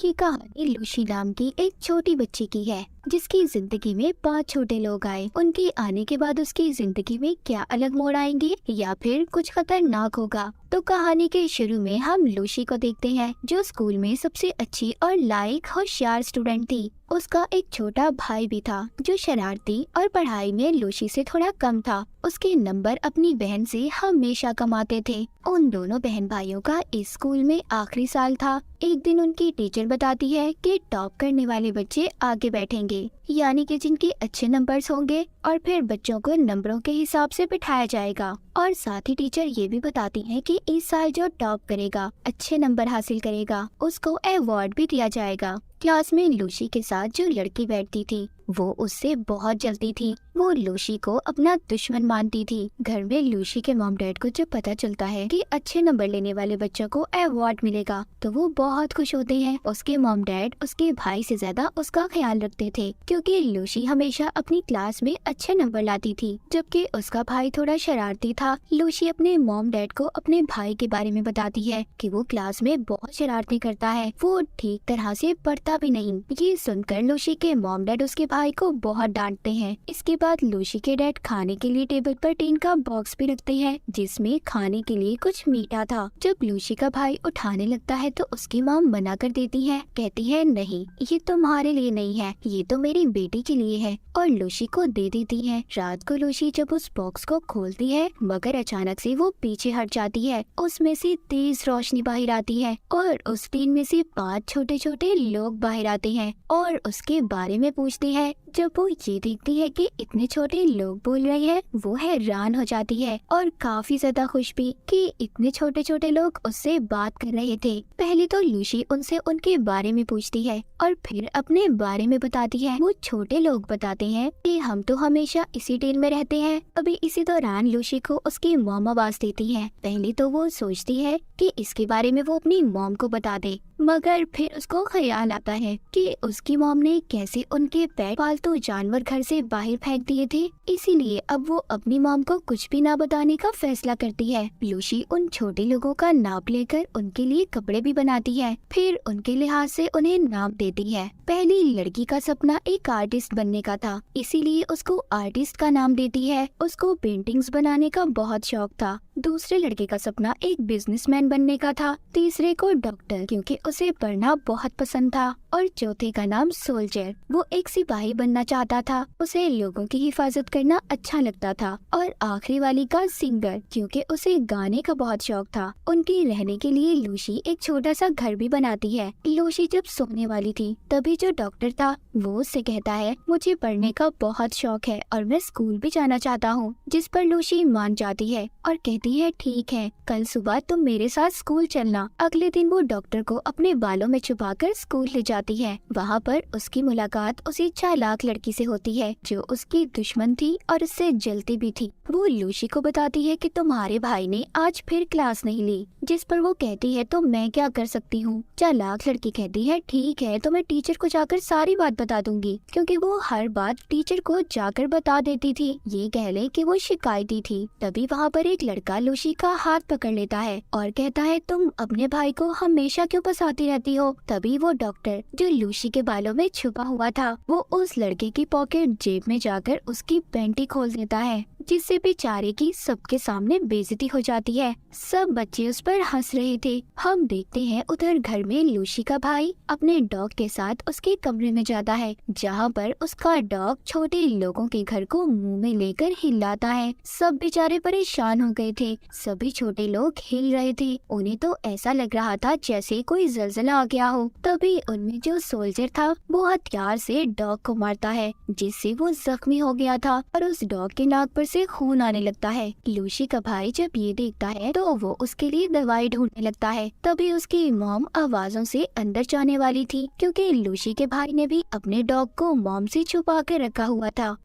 ये कहानी लूसी नाम की एक छोटी बच्ची की है जिसकी जिंदगी में 5 छोटे लोग आए। उनके आने के बाद उसकी जिंदगी में क्या अलग मोड़ आएंगे या फिर कुछ खतरनाक होगा। तो कहानी के शुरू में हम लूसी को देखते हैं जो स्कूल में सबसे अच्छी और लायक होशियार स्टूडेंट थी। उसका एक छोटा भाई भी था जो शरारती और पढ़ाई में लूसी से थोड़ा कम था। उसके नंबर अपनी बहन से हमेशा कम आते थे। उन दोनों बहन भाइयों का इस स्कूल में आखिरी साल था। एक दिन उनकी टीचर बताती है कि टॉप करने वाले बच्चे आगे बैठेंगे, यानी कि जिनके अच्छे नंबर्स होंगे, और फिर बच्चों को नंबरों के हिसाब से बिठाया जाएगा। और साथ ही टीचर ये भी बताती है कि इस साल जो टॉप करेगा, अच्छे नंबर हासिल करेगा, उसको अवार्ड भी दिया जाएगा। क्लास में लूसी के साथ जो लड़की बैठती थी वो उससे बहुत जलती थी। वो लूसी को अपना दुश्मन मानती थी। घर में लूसी के मॉम डैड को जब पता चलता है कि अच्छे नंबर लेने वाले बच्चों को अवार्ड मिलेगा तो वो बहुत खुश होते हैं। उसके मॉम डैड उसके भाई से ज्यादा उसका ख्याल रखते थे क्योंकि लूसी हमेशा अपनी क्लास में अच्छे नंबर लाती थी जबकि उसका भाई थोड़ा शरारती था। लूसी अपने मॉम डैड को अपने भाई के बारे में बताती है कि वो क्लास में बहुत शरारती करता है, वो ठीक तरह से पढ़ता भी नहीं। ये सुनकर लूसी के मॉम डैड उसके भाई को बहुत डांटते हैं। इसके बाद लूसी के डैड खाने के लिए टेबल पर टीन का बॉक्स भी रखते हैं जिसमें खाने के लिए कुछ मीठा था। जब लूसी का भाई उठाने लगता है तो उसकी मॉम मना कर देती है, कहती है नहीं, ये तुम्हारे लिए नहीं है, ये तो मेरी बेटी के लिए है, और लूसी को दे देती है। रात को लूसी जब उस बॉक्स को खोलती है मगर अचानक से वो पीछे हट जाती है। उसमें से तेज रोशनी बाहर आती है और उस टीन में से 5 छोटे छोटे लोग बाहर आते हैं और उसके बारे में पूछते हैं। जब वो ये देखती है कि इतने छोटे लोग बोल रहे हैं वो हैरान हो जाती है और काफी ज्यादा खुश भी कि इतने छोटे छोटे लोग उससे बात कर रहे थे। पहले तो लूसी उनसे उनके बारे में पूछती है और फिर अपने बारे में बताती है। वो छोटे लोग बताते हैं कि हम तो हमेशा इसी टीम में रहते हैं। अभी इसी दौरान लूसी को उसकी मॉम आवाज देती है। पहले तो वो सोचती है कि इसके बारे में वो अपनी मॉम को बता दे, मगर फिर उसको ख्याल आता है कि उसकी मॉम ने कैसे उनके पेट पालतू जानवर घर से बाहर फेंक दिए थे, इसीलिए अब वो अपनी मॉम को कुछ भी ना बताने का फैसला करती है। लूसी उन छोटे लोगों का नाप लेकर उनके लिए कपड़े भी बनाती है, फिर उनके लिहाज से उन्हें नाम देती है। पहली लड़की का सपना एक आर्टिस्ट बनने का था, इसीलिए उसको आर्टिस्ट का नाम देती है। उसको पेंटिंग्स बनाने का बहुत शौक था। दूसरे लड़के का सपना एक बिजनेसमैन बनने का था, तीसरे को डॉक्टर क्योंकि उसे पढ़ना बहुत पसंद था, और चौथे का नाम सोल्जर, वो एक सिपाही बनना चाहता था, उसे लोगों की हिफाजत करना अच्छा लगता था, और आखिरी वाली का सिंगर क्योंकि उसे गाने का बहुत शौक था। उनके रहने के लिए लूसी एक छोटा सा घर भी बनाती है। लूसी जब सोने वाली थी तभी जो डॉक्टर था वो उससे कहता है मुझे पढ़ने का बहुत शौक है और मैं स्कूल भी जाना चाहता हूँ, जिस पर लूसी मान जाती है और कहती है ठीक है, कल सुबह तुम मेरे साथ स्कूल चलना। अगले दिन वो डॉक्टर को अपने बालों में छुपाकर स्कूल ले जाती है। वहाँ पर उसकी मुलाकात उसी चालाक लड़की से होती है जो उसकी दुश्मन थी और उससे जलती भी थी। वो लूसी को बताती है कि तुम्हारे भाई ने आज फिर क्लास नहीं ली, जिस पर वो कहती है तो मैं क्या कर सकती हूँ। चालाक लड़की कहती है ठीक है, तो मैं टीचर को जाकर सारी बात बता दूंगी, क्योंकि वो हर बात टीचर को जाकर बता देती थी। ये कह ले कि वो शिकायती थी। तभी वहाँ पर एक लड़का लूसी का हाथ पकड़ लेता है और कहता है तुम अपने भाई को हमेशा क्यों फंसाती रहती हो। तभी वो डॉक्टर जो लूसी के बालों में छुपा हुआ था वो उस लड़के की पॉकेट जेब में जाकर उसकी पैंटी खोल देता है, जिससे बेचारे की सबके सामने बेइज्जती हो जाती है। सब बच्चे उस पर हंस रहे थे। हम देखते हैं उधर घर में लूसी का भाई अपने डॉग के साथ उसके कमरे में जाता है जहाँ पर उसका डॉग छोटे लोगों के घर को मुंह में लेकर हिलाता है। सब बेचारे परेशान हो गए थे। सभी छोटे लोग हिल रहे थे। उन्हें तो ऐसा लग रहा था जैसे कोई जलजला आ गया हो। तभी उनमें जो सोल्जर था वो हथियार से डॉग को मारता है, जिससे वो जख्मी हो गया था और उस डॉग के नाक पर से खून आने लगता है। लूसी का भाई जब ये देखता है तो वो उसके लिए दवाई ढूंढने लगता है। तभी उसकी मॉम आवाजों से अंदर जाने वाली थी क्योंकि लूसी के भाई ने भी अपने डॉग को मॉम से छुपा के रखा हुआ था।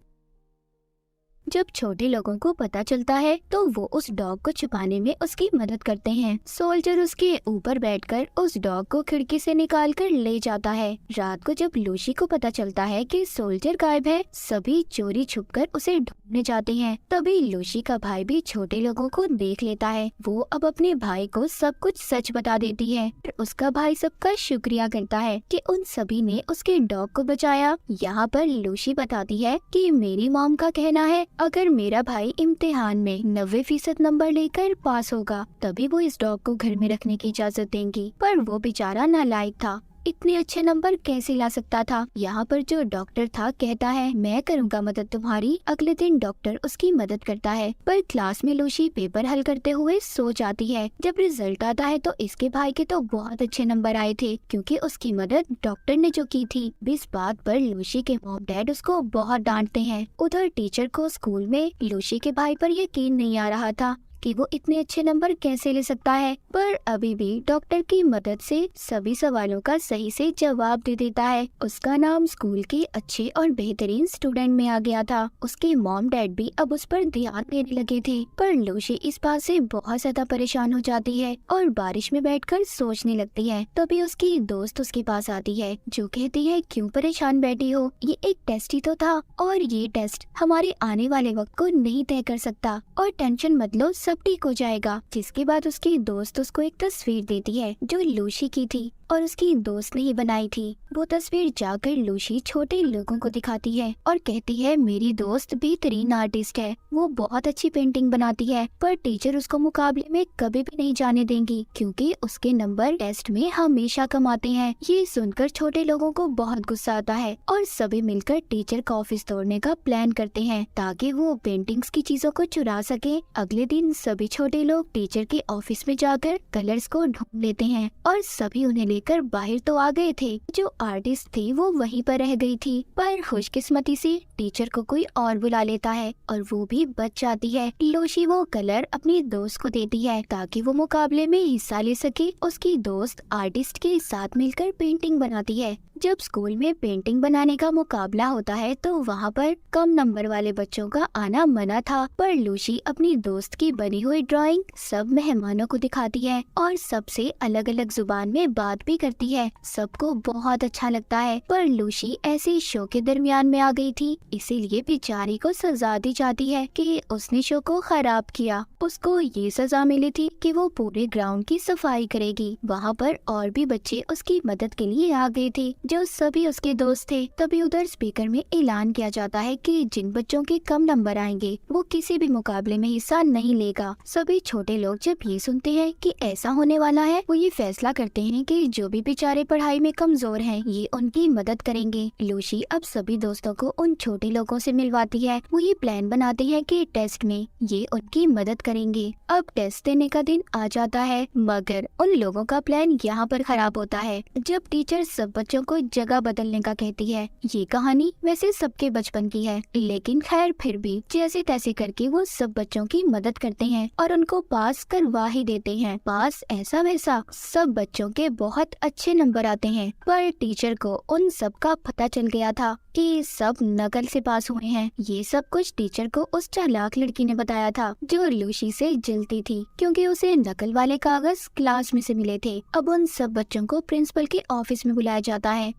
जब छोटे लोगों को पता चलता है तो वो उस डॉग को छुपाने में उसकी मदद करते हैं। सोल्जर उसके ऊपर बैठकर उस डॉग को खिड़की से निकाल कर ले जाता है। रात को जब लूसी को पता चलता है कि सोल्जर गायब है, सभी चोरी छुपकर उसे ढूंढने जाते हैं। तभी लूसी का भाई भी छोटे लोगों को देख लेता है। वो अब अपने भाई को सब कुछ सच बता देती है। फिर उसका भाई सबका शुक्रिया करता है कि उन सभी ने उसके डॉग को बचाया। यहाँ पर लूसी बताती है कि मेरी मॉम का कहना है अगर मेरा भाई इम्तिहान में 90% नंबर लेकर पास होगा तभी वो इस डॉग को घर में रखने की इजाजत देंगी, पर वो बेचारा नालायक था, इतने अच्छे नंबर कैसे ला सकता था। यहाँ पर जो डॉक्टर था कहता है मैं करूँगा मदद तुम्हारी। अगले दिन डॉक्टर उसकी मदद करता है, पर क्लास में लूसी पेपर हल करते हुए सो जाती है। जब रिजल्ट आता है तो इसके भाई के तो बहुत अच्छे नंबर आए थे क्योंकि उसकी मदद डॉक्टर ने जो की थी। इस बात पर लूसी के मॉम डैड उसको बहुत डांटते हैं। उधर टीचर को स्कूल में लूसी के भाई पर यकीन नहीं आ रहा था कि वो इतने अच्छे नंबर कैसे ले सकता है, पर अभी भी डॉक्टर की मदद से सभी सवालों का सही से जवाब दे देता है। उसका नाम स्कूल के अच्छे और बेहतरीन स्टूडेंट में आ गया था। उसके मॉम डैड भी अब उस पर ध्यान देने लगे थे, पर लूसी इस बात से बहुत ज्यादा परेशान हो जाती है और बारिश में बैठकर सोचने लगती है। तभी उसकी दोस्त उसके पास आती है जो कहती है क्यों परेशान बैठी हो, ये एक टेस्ट ही तो था और ये टेस्ट हमारे आने वाले वक्त को नहीं तय कर सकता और टेंशन मत लो, सब ठीक हो जाएगा। जिसके बाद उसकी दोस्त उसको एक तस्वीर देती है जो लूसी की थी और उसकी दोस्त ने ही बनाई थी। वो तस्वीर जाकर लूसी छोटे लोगों को दिखाती है और कहती है मेरी दोस्त बेहतरीन आर्टिस्ट है, वो बहुत अच्छी पेंटिंग बनाती है, पर टीचर उसको मुकाबले में कभी भी नहीं जाने देंगी क्योंकि उसके नंबर टेस्ट में हमेशा कम आते हैं। ये सुनकर छोटे लोगों को बहुत गुस्सा आता है और सभी मिलकर टीचर का ऑफिस तोड़ने का प्लान करते हैं ताकि वो पेंटिंग्स की चीजों को चुरा सके। अगले दिन सभी छोटे लोग टीचर के ऑफिस में जाकर कलर्स को ढूंढ लेते हैं और सभी उन्हें लेकर बाहर तो आ गए थे। जो आर्टिस्ट थी वो वहीं पर रह गई थी, पर खुशकिस्मती से टीचर को कोई और बुला लेता है और वो भी बच जाती है। लूसी वो कलर अपनी दोस्त को देती है ताकि वो मुकाबले में हिस्सा ले सके। उसकी दोस्त आर्टिस्ट के साथ मिलकर पेंटिंग बनाती है। जब स्कूल में पेंटिंग बनाने का मुकाबला होता है तो वहाँ पर कम नंबर वाले बच्चों का आना मना था, पर लूसी अपनी दोस्त की बनी हुई ड्राइंग सब मेहमानों को दिखाती है और सबसे अलग अलग जुबान में बात भी करती है। सबको बहुत अच्छा लगता है, पर लूसी ऐसे शो के दरमियान में आ गई थी, इसीलिए बेचारी को सजा दी जाती है कि उसने शो को खराब किया। उसको ये सजा मिली थी कि वो पूरे ग्राउंड की सफाई करेगी। वहाँ पर और भी बच्चे उसकी मदद के लिए आ गए थे जो सभी उसके दोस्त थे। तभी उधर स्पीकर में ऐलान किया जाता है कि जिन बच्चों के कम नंबर आएंगे वो किसी भी मुकाबले में हिस्सा नहीं लेगा। सभी छोटे लोग जब ये सुनते हैं कि ऐसा होने वाला है वो ये फैसला करते हैं कि जो भी बेचारे पढ़ाई में कमजोर हैं ये उनकी मदद करेंगे। लूसी अब सभी दोस्तों को उन छोटे लोगों से मिलवाती है। वो ये प्लान बनाते हैं कि टेस्ट में ये उनकी मदद करेंगे। अब टेस्ट देने का दिन आ जाता है, मगर उन लोगों का प्लान यहाँ पर खराब होता है। जब टीचर सब बच्चों को जगह बदलने का कहती है। ये कहानी वैसे सबके बचपन की है, लेकिन खैर फिर भी जैसे तैसे करके वो सब बच्चों की मदद करते हैं और उनको पास करवा ही देते हैं। पास ऐसा वैसा सब बच्चों के बहुत अच्छे नंबर आते हैं, पर टीचर को उन सब का पता चल गया था कि सब नकल से पास हुए हैं। ये सब कुछ टीचर को उस चालाक लड़की ने बताया था जो लूसी से जलती थी क्योंकि उसे नकल वाले कागज क्लास में से मिले थे। अब उन सब बच्चों को प्रिंसिपल के ऑफिस में बुलाया जाता है।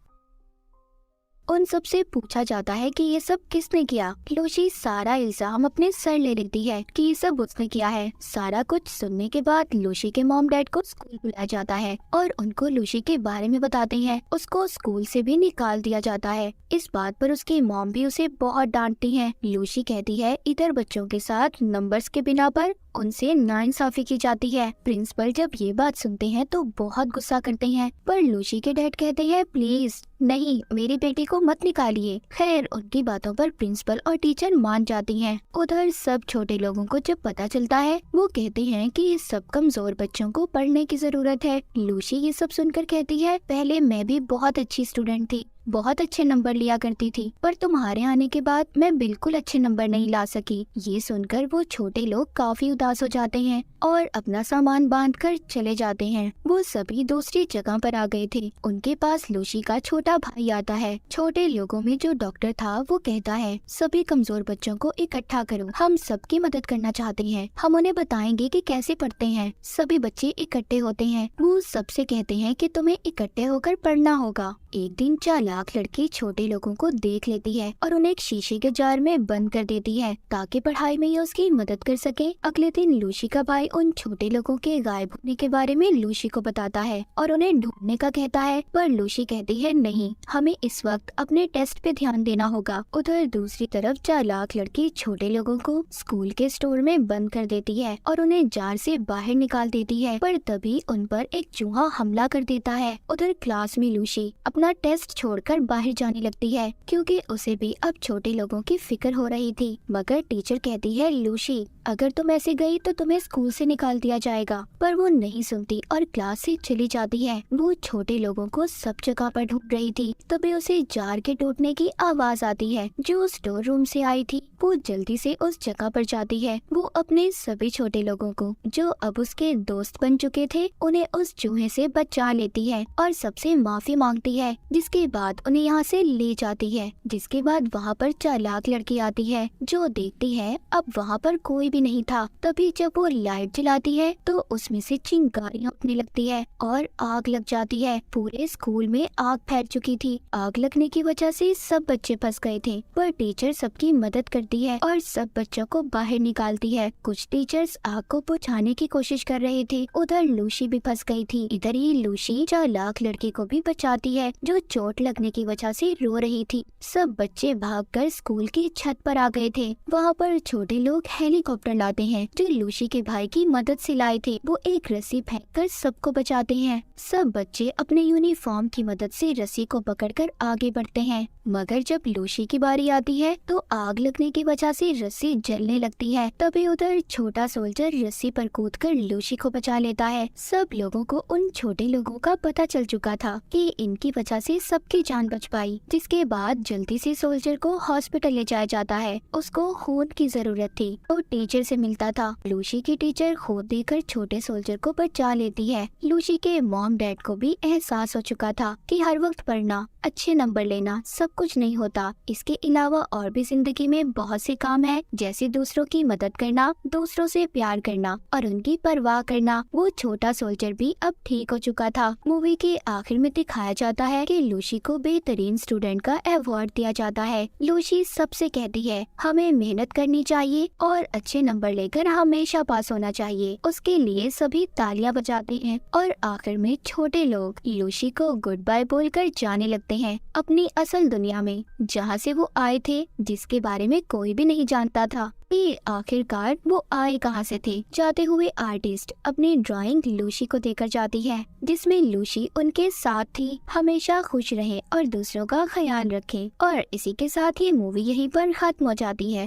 उन सब से पूछा जाता है कि ये सब किसने किया। लूसी सारा इल्जाम अपने सर ले लेती है कि ये सब उसने किया है। सारा कुछ सुनने के बाद लूसी के मॉम डैड को स्कूल बुलाया जाता है और उनको लूसी के बारे में बताते हैं। उसको स्कूल से भी निकाल दिया जाता है। इस बात पर उसकी मॉम भी उसे बहुत डांटती है। लूसी कहती है इधर बच्चों के साथ नंबर्स के बिना पर उनसे नाइंसाफी की जाती है। प्रिंसिपल जब ये बात सुनते हैं तो बहुत गुस्सा करते हैं, पर लूसी के डैड कहते हैं प्लीज नहीं, मेरी बेटी को मत निकालिए। खैर उनकी बातों पर प्रिंसिपल और टीचर मान जाती हैं। उधर सब छोटे लोगों को जब पता चलता है वो कहते हैं कि सब कमजोर बच्चों को पढ़ने की जरूरत है। लूसी ये सब सुनकर कहती है पहले मैं भी बहुत अच्छी स्टूडेंट थी, बहुत अच्छे नंबर लिया करती थी, पर तुम्हारे आने के बाद मैं बिल्कुल अच्छे नंबर नहीं ला सकी। ये सुनकर वो छोटे लोग काफी उदास हो जाते हैं और अपना सामान बांधकर चले जाते हैं। वो सभी दूसरी जगह पर आ गए थे। उनके पास लूसी का छोटा भाई आता है। छोटे लोगों में जो डॉक्टर था वो कहता है, सभी कमजोर बच्चों को इकट्ठा करो, हम सबकी मदद करना चाहते हैं, हम उन्हें बताएंगे कि कैसे पढ़ते हैं। सभी बच्चे इकट्ठे होते हैं। वो सबसे कहते हैं कि तुम्हें इकट्ठे होकर पढ़ना होगा। एक दिन चालाक लड़की छोटे लोगों को देख लेती है और उन्हें एक शीशे के जार में बंद कर देती है ताकि पढ़ाई में ये उसकी मदद कर सके। अगले दिन लूसी का भाई उन छोटे लोगों के गायब होने के बारे में लूसी को बताता है और उन्हें ढूंढने का कहता है, पर लूसी कहती है नहीं, हमें इस वक्त अपने टेस्ट पे ध्यान देना होगा। उधर दूसरी तरफ चालाक लड़की छोटे लोगों को स्कूल के स्टोर में बंद कर देती है और उन्हें जार से बाहर निकाल देती है, पर तभी उन पर एक चूहा हमला कर देता है। उधर क्लास में लूसी अपना टेस्ट छोड़कर बाहर जाने लगती है क्योंकि उसे भी अब छोटे लोगों की फिक्र हो रही थी। मगर टीचर कहती है, लूसी अगर तुम ऐसे गई तो तुम्हें स्कूल से निकाल दिया जाएगा। पर वो नहीं सुनती और क्लास से चली जाती है। वो छोटे लोगों को सब जगह पर ढूंढ रही थी, तभी उसे जार के टूटने की आवाज आती है जो स्टोर रूम से आई थी। वो जल्दी से उस जगह पर जाती है। वो अपने सभी छोटे लोगों को जो अब उसके दोस्त बन चुके थे उन्हें उस चूहे से बचा लेती है और सबसे माफी मांगती है, जिसके बाद उन्हें यहाँ से ले जाती है। जिसके बाद वहाँ पर चालाक लड़की आती है जो देखती है अब वहाँ पर कोई भी नहीं था। तभी जब वो लाइट जलाती है तो उसमें से चिंगारियाँ उठने लगती है और आग लग जाती है। पूरे स्कूल में आग फैल चुकी थी। आग लगने की वजह से सब बच्चे फंस गए थे, पर टीचर सबकी मदद करती है और सब बच्चों को बाहर निकालती है। कुछ टीचर्स आग को बुझाने की कोशिश कर रहे थे। उधर लूसी भी फंस गई थी। इधर ही लूसी चालाक लड़की को भी बचाती है जो चोट लगने की वजह से रो रही थी। सब बच्चे भागकर स्कूल की छत पर आ गए थे। वहाँ पर छोटे लोग हेलीकॉप्टर लाते हैं जो लूसी के भाई की मदद से लाए थे। वो एक रस्सी फेंककर सबको बचाते हैं। सब बच्चे अपने यूनिफॉर्म की मदद से रस्सी को पकड़कर आगे बढ़ते हैं। मगर जब लूसी की बारी आती है तो आग लगने की वजह से रस्सी जलने लगती है। तभी उधर छोटा सोल्जर रस्सी पर कूदकर लूसी को बचा लेता है। सब लोगों को उन छोटे लोगों का पता चल चुका था कि इनकी वजह से सबकी जान बच पाई। जिसके बाद जल्दी से सोल्जर को हॉस्पिटल ले जाया जाता है। उसको खून की जरूरत थी तो टीचर से मिलता था। लूसी की टीचर खून देकर छोटे सोल्जर को बचा लेती है। लूसी के मॉम डैड को भी एहसास हो चुका था कि हर वक्त पढ़ना, अच्छे नंबर लेना सब कुछ नहीं होता। इसके अलावा और भी जिंदगी में बहुत से काम है, जैसे दूसरों की मदद करना, दूसरों से प्यार करना और उनकी परवाह करना। वो छोटा सोल्जर भी अब ठीक हो चुका था। मूवी के आखिर में दिखाया जाता है कि लूसी को बेहतरीन स्टूडेंट का अवार्ड दिया जाता है। लूसी सबसे कहती है हमें मेहनत करनी चाहिए और अच्छे नंबर लेकर हमेशा पास होना चाहिए। उसके लिए सभी तालियां बजाते हैं और आखिर में छोटे लोग लूसी को गुड बाय बोलकर जाने लगते हैं अपनी असल दुनिया में, जहाँ से वो आए थे, जिसके बारे में कोई भी नहीं जानता था कि आखिरकार वो आए कहाँ से थे। जाते हुए आर्टिस्ट अपनी ड्राइंग लूसी को देकर जाती है जिसमें लूसी उनके साथ थी। हमेशा खुश रहे और दूसरों का ख्याल रखे। और इसी के साथ ये मूवी यहीं पर खत्म हो जाती है।